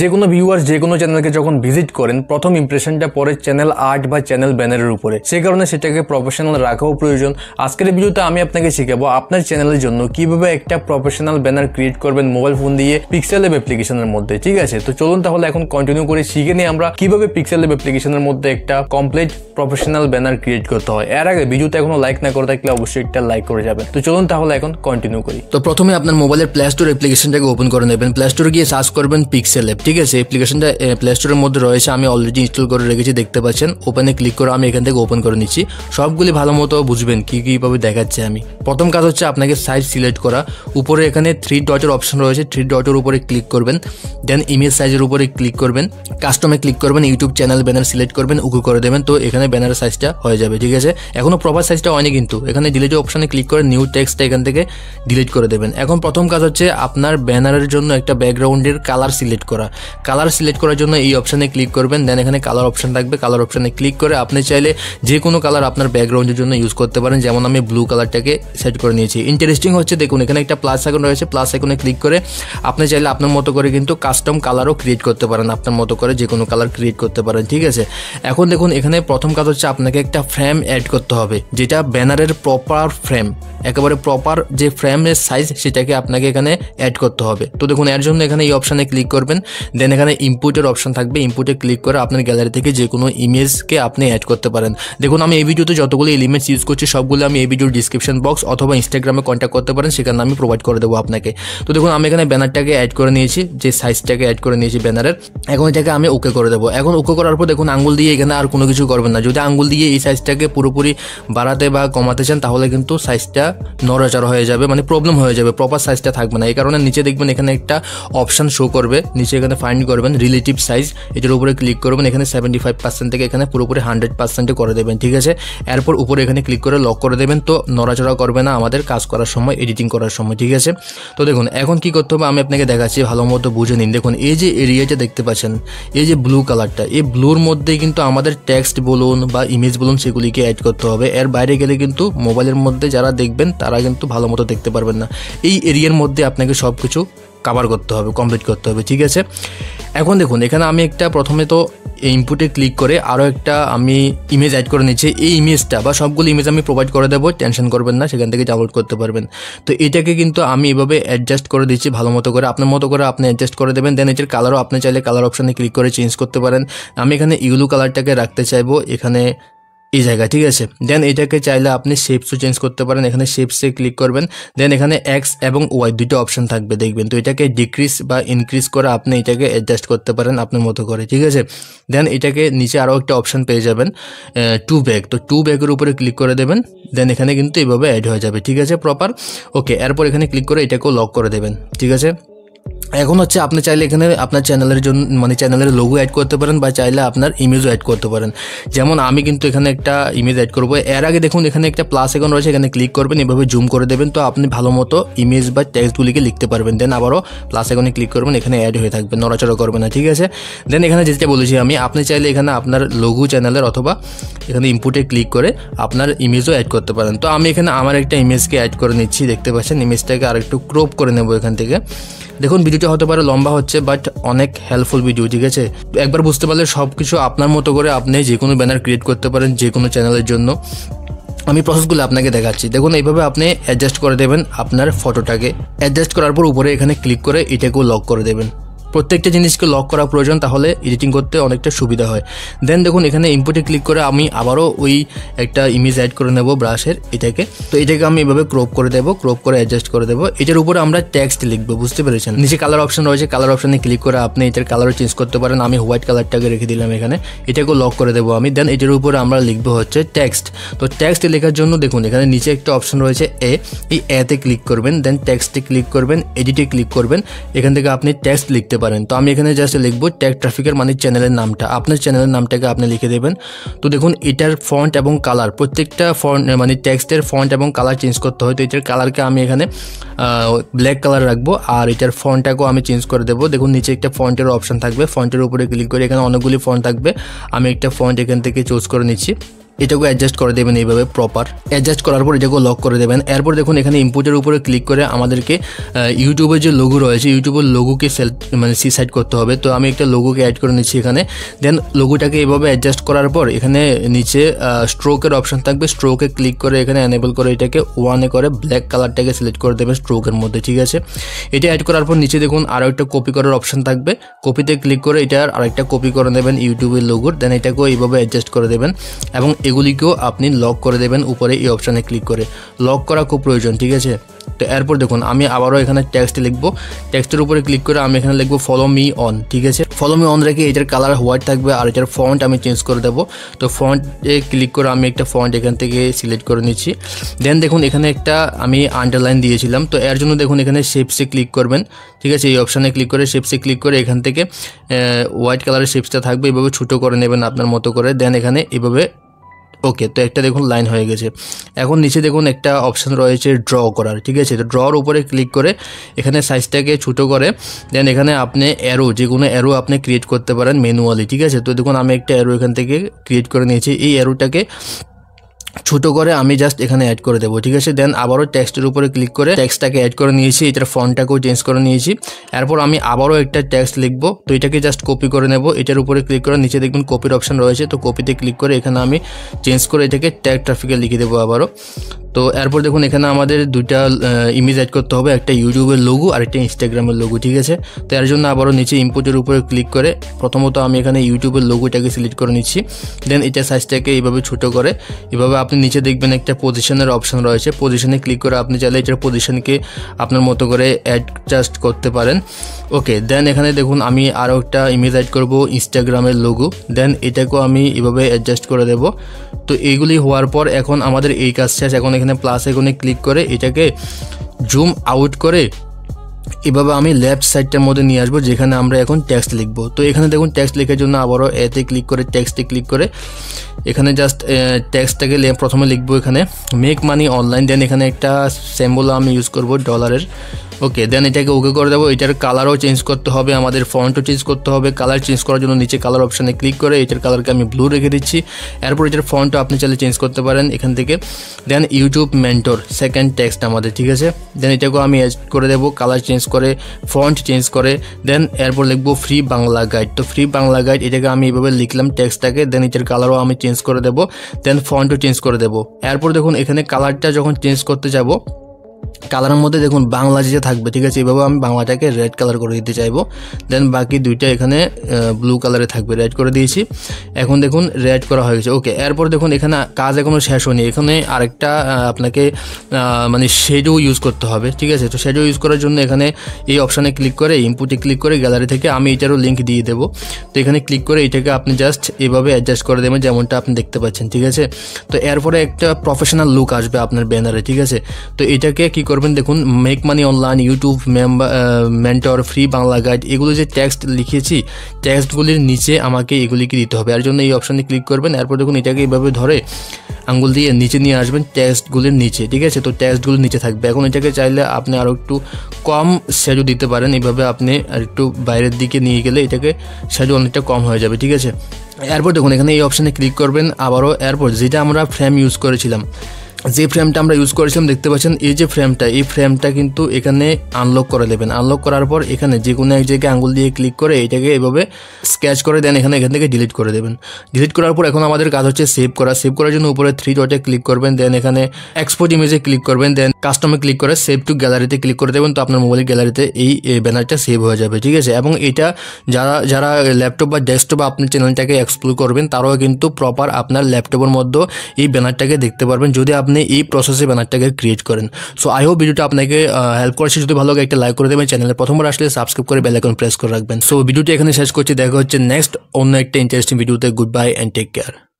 যে কোনো ভিউয়ার্স যে কোনো চ্যানেলকে যখন ভিজিট করেন প্রথম ইমপ্রেশনটা পড়ে চ্যানেল আর্ট বা চ্যানেল ব্যানারের উপরে, সেই কারণে সেটাকে প্রফেশনাল রাখাও প্রয়োজন। আজকের ভিডিওতে আমি আপনাকে শেখাবো আপনার চ্যানেলের জন্য কিভাবে একটা প্রফেশনাল ব্যানার ক্রিয়েট করবেন মোবাইল ফোন দিয়ে পিক্সেল ল্যাব অ্যাপ্লিকেশনের মধ্যে। ঠিক আছে, তো চলুন তাহলে এখন কন্টিনিউ করে শিখে নিই আমরা কিভাবে পিক্সেল ল্যাব অ্যাপ্লিকেশনের মধ্যে একটা কমপ্লিট প্রফেশনাল ব্যানার ক্রিয়েট করতে হয়। এর আগে ভিডিওতে এখনো লাইক না করে থাকলে অবশ্যই একটা লাইক করে যাবেন। তো চলুন তাহলে এখন কন্টিনিউ করি। তো প্রথমে আপনার মোবাইলের প্লে স্টোর অ্যাপ্লিকেশনটাকে ওপেন করে নেবেন। প্লে স্টোরে গিয়ে সার্চ করবেন পিক্সেল ল্যাব। ঠিক আছে, অ্যাপ্লিকেশনটা প্লে স্টোরের মধ্যে রয়েছে, আমি অলরেডি ইনস্টল করে রেখেছি, দেখতে পাচ্ছেন। ওপেনে ক্লিক করে আমি এখান থেকে ওপেন করে নিচ্ছি। সবগুলি ভালো মতো বুঝবেন কিভাবে দেখাচ্ছে আমি। প্রথম কাজ হচ্ছে আপনাকে সাইজ সিলেক্ট করা। উপরে এখানে 3 ডটের অপশন রয়েছে, 3 ডটের উপরে ক্লিক করবেন, দেন ইমেজ সাইজের উপরে ক্লিক করবেন, কাস্টমে ক্লিক করবেন, ইউটিউব চ্যানেল ব্যানার সিলেক্ট করবেন, ওকে করে দেবেন। তো এখানে ব্যানারের সাইজটা হয়ে যাবে। ঠিক আছে, এখনো প্রপার সাইজটা হয়নি কিন্তু এখানে ডিলিট অপশনে ক্লিক করে নিউ টেক্সটটা এখান থেকে ডিলিট করে দেবেন। এখন প্রথম কাজ হচ্ছে আপনার ব্যানারের জন্য একটা ব্যাকগ্রাউন্ডের কালার সিলেক্ট করা। কালার সিলেক্ট করার জন্য এই অপশনে ক্লিক করবেন, দেন এখানে কালার অপশন থাকবে, কালার অপশনে ক্লিক করে আপনি চাইলে যে কোনো কালার আপনার ব্যাকগ্রাউন্ডের জন্য ইউজ করতে পারেন। যেমন আমি ব্লু কালারটাকে সেট করে নিয়েছি। ইন্টারেস্টিং হচ্ছে দেখুন এখানে একটা প্লাস আইকন রয়েছে, প্লাস আইকনে ক্লিক করে আপনি চাইলে আপনার মতো করে কিন্তু কাস্টম কালারও ক্রিয়েট করতে পারেন, আপনার মতো করে যে কোনো কালার ক্রিয়েট করতে পারেন। ঠিক আছে, এখন দেখুন এখানে প্রথম কাজ হচ্ছে আপনাকে একটা ফ্রেম অ্যাড করতে হবে, যেটা ব্যানারের প্রপার ফ্রেম, একেবারে প্রপার যে ফ্রেমের সাইজ সেটাকে আপনাকে এখানে অ্যাড করতে হবে। তো দেখুন এর জন্য এখানে এই অপশানে ক্লিক করবেন, দেন এখানে ইনপুটের অপশন থাকবে, ইনপুটে ক্লিক করে আপনার গ্যালারি থেকে যে কোনো ইমেজকে আপনি অ্যাড করতে পারেন। দেখুন আমি এই ভিডিওতে যতগুলো এলিমেন্টস ইউজ করছি সবগুলো আমি এই ভিডিওর ডিসক্রিপশন বক্স অথবা ইনস্টাগ্রামে কন্ট্যাক্ট করতে পারেন, সেখানে আমি প্রোভাইড করে দেবো আপনাকে। তো দেখুন আমি এখানে ব্যানারটাকে অ্যাড করে নিয়েছি, যে সাইজটাকে অ্যাড করে নিয়েছি ব্যানারের। এখন এটাকে আমি ওকে করে দেবো। এখন ওকে করার পর দেখুন আঙ্গুল দিয়ে এখানে আর কোনো কিছু করবেন না। যদি আঙ্গুল দিয়ে এই সাইজটাকে পুরোপুরি বাড়াতে বা কমাতে চান তাহলে কিন্তু সাইজটা নড়াচড়া হয়ে যাবে, মানে প্রবলেম হয়ে যাবে, প্রপার সাইজটা থাকবে না। এই কারণে নিচে দেখবেন এখানে একটা অপশন শো করবে, নিচে এখানে ফাইন্ড করবেন রিলেটিভ সাইজ, এটার উপরে ক্লিক করবেন, এখানে 75% থেকে এখানে পুরোপুরি 100% করে দেবেন। ঠিক আছে, এরপর উপরে এখানে ক্লিক করে লক করে দেবেন। তো নড়াচড়া করবে না আমাদের কাজ করার সময়, এডিটিং করার সময়। ঠিক আছে, তো দেখুন এখন কি করতে হবে আমি আপনাকে দেখাচ্ছি, ভালো মতো বুঝে নিন। দেখুন এই যে এরিয়াটা দেখতে পাচ্ছেন, এই যে ব্লু কালারটা, এই ব্লুর মধ্যে কিন্তু আমাদের টেক্সট বলুন বা ইমেজ বলুন সেগুলিকে অ্যাড করতে হবে। এর বাইরে গেলে কিন্তু মোবাইলের মধ্যে যারা দেখবেন তারা কিন্তু ভালো মতো দেখতে পারবেন না। এই এরিয়ার মধ্যে আপনাকে সব কিছু কভার করতে হবে, কমপ্লিট করতে হবে। ঠিক আছে, এখন দেখুন এখানে আমি একটা প্রথমে তো ইনপুটে ক্লিক করে আরও একটা আমি ইমেজ অ্যাড করে নিচ্ছি। এই ইমেজটা বা সবগুলো ইমেজ আমি প্রোভাইড করে দেবো, টেনশন করবেন না, সেখান থেকে ডাউনলোড করতে পারবেন। তো এটাকে কিন্তু আমি এভাবে অ্যাডজাস্ট করে দিচ্ছি ভালো মতো করে, আপনার মতো করে আপনি অ্যাডজাস্ট করে দেবেন। দেন এটার কালারও আপনি চাইলে কালার অপশানে ক্লিক করে চেঞ্জ করতে পারেন। আমি এখানে ইয়েলো কালারটাকে রাখতে চাইবো এখানে এই জায়গায়। ঠিক আছে, দেন এটাকে চাইলে আপনি শেপসও চেঞ্জ করতে পারেন, এখানে শেপসে ক্লিক করবেন, দেন এখানে এক্স এবং ওয়াই দুটো অপশন থাকবে দেখবেন। তো এটাকে ডিক্রিজ বা ইনক্রিজ করে আপনি এটাকে অ্যাডজাস্ট করতে পারেন আপনার মতো করে। ঠিক আছে, দেন এটাকে নিচে আরও একটা অপশন পেয়ে যাবেন টু ব্যাক। তো টু ব্যাকের উপরে ক্লিক করে দেবেন, দেন এখানে কিন্তু এইভাবে অ্যাড হয়ে যাবে। ঠিক আছে, প্রপার ওকে। এরপর এখানে ক্লিক করে এটাকেও লক করে দেবেন। ঠিক আছে, এখন হচ্ছে আপনি চাইলে এখানে আপনার চ্যানেলের জন্য মানে চ্যানেলের লোগো অ্যাড করতে পারেন বা চাইলে আপনার ইমেজও অ্যাড করতে পারেন। যেমন আমি কিন্তু এখানে একটা ইমেজ অ্যাড করবো। এর আগে দেখুন এখানে একটা প্লাস আইকন রয়েছে, এখানে ক্লিক করবেন, এভাবে জুম করে দেবেন, তো আপনি ভালো মতো ইমেজ বা টেক্সটগুলিকে লিখতে পারবেন। দেন আবারও প্লাস আইকনে ক্লিক করবেন, এখানে অ্যাড হয়ে থাকবে, নড়াচড়া করবে না। ঠিক আছে, দেন এখানে যেটা বলেছি আমি, আপনি চাইলে এখানে আপনার লোগো চ্যানেলের অথবা এখানে ইনপুটে ক্লিক করে আপনার ইমেজও অ্যাড করতে পারেন। তো আমি এখানে আমার একটা ইমেজকে অ্যাড করে নিচ্ছি, দেখতে পাচ্ছেন। ইমেজটাকে আর একটু ক্রপ করে নেবো এখান থেকে। দেখুন ভিডিওটা হতে পারে লম্বা হচ্ছে, বাট অনেক হেল্পফুল ভিডিও। ঠিক আছে, একবার বুঝতে পারলে সব কিছু আপনার মতো করে আপনি যে কোনো ব্যানার ক্রিয়েট করতে পারেন যে কোনো চ্যানেলের জন্য। আমি প্রসেসগুলো আপনাকে দেখাচ্ছি। দেখুন এইভাবে আপনি অ্যাডজাস্ট করে দেবেন আপনার ফটোটাকে। অ্যাডজাস্ট করার পর উপরে এখানে ক্লিক করে এটাকেও লক করে দেবেন। প্রত্যেকটা জিনিসকে লক করা প্রয়োজন, তাহলে এডিটিং করতে অনেকটা সুবিধা হয়। দেন দেখুন এখানে ইনপুটে ক্লিক করে আমি আবারও ওই একটা ইমেজ অ্যাড করে নেব ব্রাশের এটাকে। তো এটাকে আমি এভাবে ক্রপ করে দেবো, ক্রপ করে অ্যাডজাস্ট করে দেবো। এটার উপরে আমরা টেক্সট লিখবো, বুঝতে পেরেছেন। নিচে কালার অপশন রয়েছে, কালার অপশানে ক্লিক করে আপনি এটার কালারও চেঞ্জ করতে পারেন। আমি হোয়াইট কালারটাকে রেখে দিলাম এখানে, এটাকেও লক করে দেবো আমি। দেন এটার উপরে আমরা লিখবো হচ্ছে টেক্সট। তো টেক্সট লেখার জন্য দেখুন এখানে নিচে একটা অপশন রয়েছে এই এতে ক্লিক করবেন, দেন টেক্সটে ক্লিক করবেন, এডিটে ক্লিক করবেন, এখান থেকে আপনি টেক্সট লিখতে পারেন। তো আমি এখানে জাস্ট লিখবো টেক ট্রাফিকের মানে চ্যানেলের নামটা, আপনার চ্যানেলের নামটাকে আপনি লিখে দেবেন। তো দেখুন এটার ফন্ট এবং কালার, প্রত্যেকটা ফন্ট মানে টেক্সটের ফন্ট এবং কালার চেঞ্জ করতে হয়। তো এটার কালারকে আমি এখানে ব্ল্যাক কালার রাখবো, আর এটার ফন্টটাকেও আমি চেঞ্জ করে দেবো। দেখুন নিচে একটা ফন্টের অপশন থাকবে, ফন্টের উপরে ক্লিক করে এখানে অনেকগুলি ফন্ট থাকবে। আমি একটা ফন্ট এখান থেকে চুজ করে নিচ্ছি। এটাকে অ্যাডজাস্ট করে দেবেন এইভাবে প্রপার। অ্যাডজাস্ট করার পর এটাকে লক করে দেবেন। এরপর দেখুন এখানে ইম্পোর্টের উপরে ক্লিক করে আমাদেরকে ইউটিউবের যে লোগো রয়েছে ইউটিউবের লোগোকে সিসাইড করতে হবে। তো আমি একটা লোগোকে অ্যাড করে নিচ্ছি এখানে। দেন লোগোটাকে এভাবে অ্যাডজাস্ট করার পর এখানে নিচে স্ট্রোকের অপশন থাকবে, স্ট্রোকে ক্লিক করে এখানে এনেবল করে এটাকে 1 করে ব্ল্যাক কালারটাকে সিলেক্ট করে দেবেন স্ট্রোকের মধ্যে, ঠিক আছে। এটা অ্যাড করার পর নিচে দেখুন আরও একটা কপি করার অপশন থাকবে, কপিতে ক্লিক করে এটার আরেকটা কপি করে নেবেন ইউটিউবের লোগোর। দেন এটাকেও এইভাবে অ্যাডজাস্ট করে দেবেন এবং এগুলিকেও আপনি লক করে দেবেন উপরে এই অপশানে ক্লিক করে। লক করা খুব প্রয়োজন, ঠিক আছে। তো এরপর দেখুন আমি আবারও এখানে টেক্সট লিখবো, টেক্সটের উপরে ক্লিক করে আমি এখানে লিখবো ফলো মি অন, ঠিক আছে। ফলো মি অন রেখে এটার কালার হোয়াইট থাকবে আর এটার ফন্ট আমি চেঞ্জ করে দেবো। তো ফন্টে ক্লিক করে আমি একটা ফন্ট এখান থেকে সিলেক্ট করে নিচ্ছি। দেন দেখুন এখানে একটা আমি আন্ডারলাইন দিয়েছিলাম, তো এর জন্য দেখুন এখানে শেপসে ক্লিক করবেন, ঠিক আছে। এই অপশানে ক্লিক করে শেপসে ক্লিক করে এখান থেকে হোয়াইট কালারের শেপসটা থাকবে, এভাবে ছোটো করে নেবেন আপনার মতো করে। দেন এখানে এভাবে ওকে, তো একটা দেখুন লাইন হয়ে গেছে। এখন নিচে দেখুন একটা অপশান রয়েছে ড্র করার, ঠিক আছে। তো ড্রর উপরে ক্লিক করে এখানে সাইজটাকে ছোটো করে দেন এখানে আপনি অ্যারো, যে কোনো অ্যারো আপনি ক্রিয়েট করতে পারেন ম্যানুয়ালি, ঠিক আছে। তো দেখুন আমি একটা অ্যারো এখান থেকে ক্রিয়েট করে নিয়েছি। এই অ্যারোটাকে ছোটো করে আমি জাস্ট এখানে অ্যাড করে দেবো, ঠিক আছে। দেন আবারও টেক্সটের উপরে ক্লিক করে টেক্সটটাকে অ্যাড করে নিয়েছি, এটার ফন্টটাকেও চেঞ্জ করে নিয়েছি। এরপর আমি আবারও একটা টেক্সট লিখবো, তো এটাকে জাস্ট কপি করে নেব। এটার উপরে ক্লিক করে নিচে দেখবেন কপির অপশন রয়েছে, তো কপিতে ক্লিক করে এখানে আমি চেঞ্জ করে এটাকে ট্যাগ ট্রাফিকে লিখে দেবো আবারও। তো এরপর দেখুন এখানে আমাদের দুইটা ইমেজ অ্যাড করতে হবে, একটা ইউটিউবের লোগো আর একটা ইনস্টাগ্রামের লোগো, ঠিক আছে। তো এর জন্য আবারও নিচে ইম্পোর্টের উপরে ক্লিক করে প্রথমত আমি এখানে ইউটিউবের লোগোটাকে সিলেক্ট করে নিচ্ছি। দেন এটা সাইজটাকে এইভাবে ছোটো করে এভাবে আপনি নিচে দেখবেন একটা পজিশনের অপশন রয়েছে, পজিশনে ক্লিক করে আপনি চাইলে এটার পজিশনকে আপনার মতো করে অ্যাডজাস্ট করতে পারেন। ওকে, দেন এখানে দেখুন আমি আরও একটা ইমেজ অ্যাড করব ইনস্টাগ্রামের লোগো, দেন এটাকেও আমি এভাবে অ্যাডজাস্ট করে দেব। তো এইগুলি হওয়ার পর এখন আমাদের এই কাজ শেষ। এখন এখানে প্লাস আইকনে ক্লিক করে এটাকে জুম আউট করে এভাবে আমি লেফট সাইডটার মধ্যে নিয়ে আসবো যেখানে আমরা এখন টেক্সট লিখবো। তো এখানে দেখুন টেক্সট লেখার জন্য আবারও এতে ক্লিক করে টেক্সটে ক্লিক করে এখানে জাস্ট টেক্সটটাকে প্রথমে লিখবো এখানে মেক মানি অনলাইন। দেন এখানে একটা সিম্বল আমি ইউজ করব ডলারের। ওকে, দেন এটাকে ওকে করে দেবো। এটার কালারও চেঞ্জ করতে হবে, আমাদের ফন্টও চেঞ্জ করতে হবে। কালার চেঞ্জ করার জন্য নিচে কালার অপশানে ক্লিক করে এটার কালারকে আমি ব্লু রেখে দিচ্ছি। এরপর এটার ফন্টও আপনি চাইলে চেঞ্জ করতে পারেন এখান থেকে। দেন ইউটিউব মেন্টর সেকেন্ড টেক্সট আমাদের, ঠিক আছে। দেন এটাকেও আমি অ্যাড করে দেবো, কালার চেঞ্জ করে ফন্ট চেঞ্জ করে। দেন এরপর লিখবো ফ্রি বাংলা গাইড। তো ফ্রি বাংলা গাইড এটাকে আমি এভাবে লিখলাম টেক্সটটাকে। দেন এটার কালারও আমি চেঞ্জ করে দেবো, দেন ফন্টও চেঞ্জ করে দেবো। এরপর দেখুন এখানে কালারটা যখন চেঞ্জ করতে যাব কালারের মধ্যে দেখুন বাংলা যে থাকবে, ঠিক আছে। এইভাবে আমি বাংলাটাকে রেড কালার করে দিতে চাইবো। দেন বাকি দুইটা এখানে ব্লু কালারে থাকবে, রেড করে দিয়েছি। এখন দেখুন রেড করা হয়ে গেছে। ওকে, এরপর দেখুন এখানে কাজ এখনও শেষ হয়নি, এখানে আরেকটা আপনাকে মানে শেডো ইউজ করতে হবে, ঠিক আছে। তো শেডো ইউজ করার জন্য এখানে এই অপশানে ক্লিক করে ইনপুটে ক্লিক করে গ্যালারি থেকে আমি এটারও লিঙ্ক দিয়ে দেবো। তো এখানে ক্লিক করে এটাকে আপনি জাস্ট এভাবে অ্যাডজাস্ট করে দেবেন যেমনটা আপনি দেখতে পাচ্ছেন, ঠিক আছে। তো এরপরে একটা প্রফেশনাল লুক আসবে আপনার ব্যানারে, ঠিক আছে। তো এটাকে কি করবেন দেখুন make money online, YouTube mentor, free Bangla guide, এগুলো যে টেক্সট লিখেছি টেক্সটগুলির নিচে আমাকে এগুলিকে দিতে হবে। এর জন্য এই অপশানে ক্লিক করবেন। এরপর দেখুন এটাকে এইভাবে ধরে আঙ্গুল দিয়ে নিচে নিয়ে আসবেন টেক্সটগুলির নিচে, ঠিক আছে। তো টেক্সটগুলো নিচে থাকবে। এখন এটাকে চাইলে আপনি আরও একটু কম শ্যাডো দিতে পারেন, এইভাবে আপনি আর একটু বাইরের দিকে নিয়ে গেলে এটাকে শ্যাডো অনেকটা কম হয়ে যাবে, ঠিক আছে। এরপর দেখুন এখানে এই অপশানে ক্লিক করবেন আবারও। এরপর যেটা আমরা ফ্রেম ইউজ করেছিলাম, যে ফ্রেমটা আমরা ইউজ করেছিলাম দেখতে পাচ্ছেন এই যে ফ্রেমটা, এই ফ্রেমটা কিন্তু এখানে আনলক করে দেবেন। আনলক করার পর এখানে যে কোনো এক জায়গায় আঙ্গুল দিয়ে ক্লিক করে এটাকে এভাবে স্কেচ করে দেন, এখান থেকে ডিলিট করে দেবেন। ডিলিট করার পর এখন আমাদের কাজ হচ্ছে সেভ করা। সেভ করার জন্য উপরে 3 ডটে ক্লিক করবেন, দেন এখানে এক্সপোর্ট ইমেজে ক্লিক করবেন, দেন কাস্টমে ক্লিক করে সেভ টু গ্যালারিতে ক্লিক করে দেবেন। তো আপনার মোবাইলের গ্যালারিতে এই ব্যানারটা সেভ হয়ে যাবে, ঠিক আছে। এবং এটা যারা ল্যাপটপ বা ডেস্কটপ আপনার চ্যানেলটাকে এক্সপ্লোর করবেন তারাও কিন্তু প্রপার আপনার ল্যাপটপের মধ্যে এই ব্যানারটাকে দেখতে পারবেন যদি আপনি এই প্রসেসে ব্যানারটাকে ক্রিয়েট করেন। সো আই হোপ ভিডিওটা আপনাকে হেল্প করেছে। যদি ভালো লাগে একটা লাইক করে দেবেন, চ্যানেলে প্রথমবার আসলে সাবস্ক্রাইব করে বেল আইকন প্রেস করে রাখবেন। সো ভিডিওটি এখানে শেষ করছি, দেখা হচ্ছে নেক্সট অন্য একটা ইন্টারেস্টিং ভিডিওতে। Good bye and take care.